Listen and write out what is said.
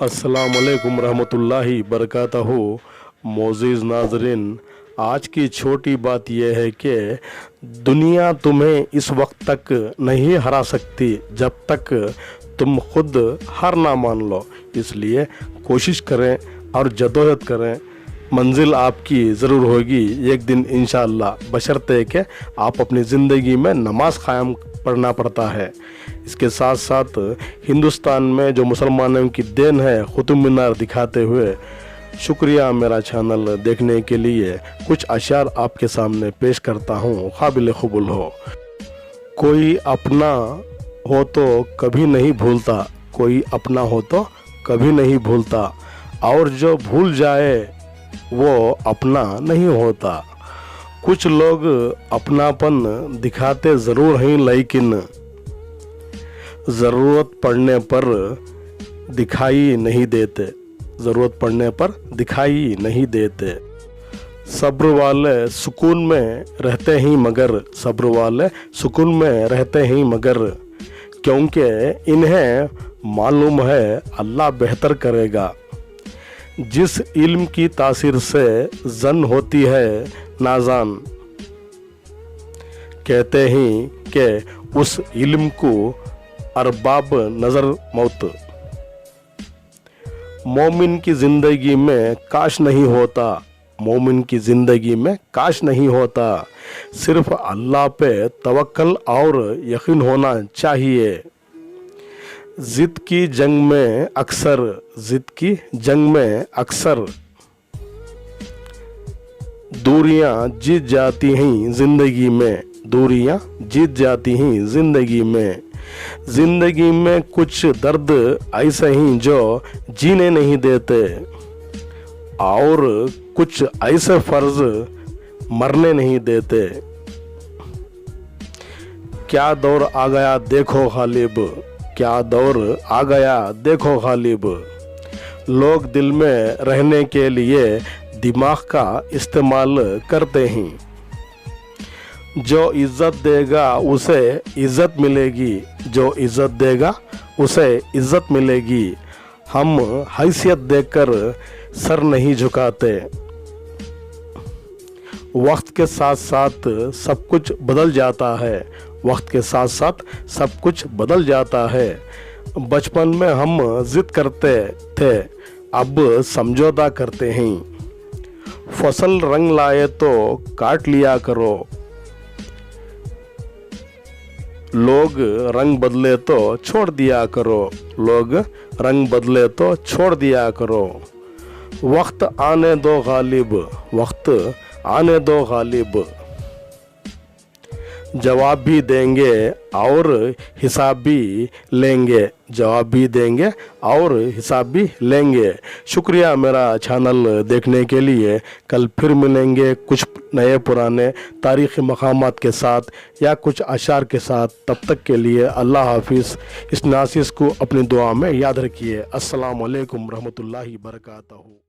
अस्सलाम वालेकुम रहमतुल्लाहि बरकातहू। मोअज़्ज़िज़ नाज़रीन, आज की छोटी बात यह है कि दुनिया तुम्हें इस वक्त तक नहीं हरा सकती जब तक तुम खुद हार ना मान लो। इसलिए कोशिश करें और जदोजहद करें, मंजिल आपकी ज़रूर होगी एक दिन इंशाअल्लाह, बशर्ते कि आप अपनी ज़िंदगी में नमाज क़ायम पढ़ना पड़ता है। इसके साथ साथ हिंदुस्तान में जो मुसलमानों की देन है कुतुब मीनार दिखाते हुए, शुक्रिया मेरा चैनल देखने के लिए। कुछ अशार आपके सामने पेश करता हूँ, काबिल क़बूल हो। कोई अपना हो तो कभी नहीं भूलता, कोई अपना हो तो कभी नहीं भूलता, और जो भूल जाए वो अपना नहीं होता। कुछ लोग अपनापन दिखाते ज़रूर हैं, लेकिन ज़रूरत पड़ने पर दिखाई नहीं देते, ज़रूरत पड़ने पर दिखाई नहीं देते। सब्र वाले सुकून में रहते हैं मगर, सब्र वाले सुकून में रहते हैं मगर, क्योंकि इन्हें मालूम है अल्लाह बेहतर करेगा। जिस इल्म की तासीर से जन होती है नाजान, कहते हैं कि उस इल्म को अरबाब नज़र मौत। मोमिन की ज़िंदगी में काश नहीं होता, मोमिन की ज़िंदगी में काश नहीं होता, सिर्फ अल्लाह पे तवक्कल और यकीन होना चाहिए। ज़िद की जंग में अक्सर, ज़िद की जंग में अक्सर दूरियां जीत जाती हैं ज़िंदगी में, दूरियां जीत जाती हैं ज़िंदगी में। ज़िंदगी में कुछ दर्द ऐसे हैं जो जीने नहीं देते, और कुछ ऐसे फ़र्ज मरने नहीं देते। क्या दौर आ गया देखो गालिब, क्या दौर आ गया देखो गालिब। लोग दिल में रहने के लिए दिमाग का इस्तेमाल करते हैं। जो इज़्ज़त देगा उसे इज़्ज़त मिलेगी, जो इज़्ज़त देगा उसे इज़्ज़त मिलेगी। हम हैसियत देकर सर नहीं झुकाते। वक्त के साथ साथ सब कुछ बदल जाता है, वक्त के साथ साथ सब कुछ बदल जाता है। बचपन में हम ज़िद करते थे, अब समझौता करते हैं। फसल रंग लाए तो काट लिया करो, लोग रंग बदले तो छोड़ दिया करो, लोग रंग बदले तो छोड़ दिया करो। वक्त आने दो गालिब, वक्त आने दो गालिब। जवाब भी देंगे और हिसाब भी लेंगे, जवाब भी देंगे और हिसाब भी लेंगे। शुक्रिया मेरा चैनल देखने के लिए। कल फिर मिलेंगे कुछ नए पुराने तारीख़ी मक़ामात के साथ या कुछ अशार के साथ। तब तक के लिए अल्लाह हाफिज़। इस नासिस को अपनी दुआ में याद रखिए। अस्सलाम वालेकुम रहमतुल्लाहि बरकातहू।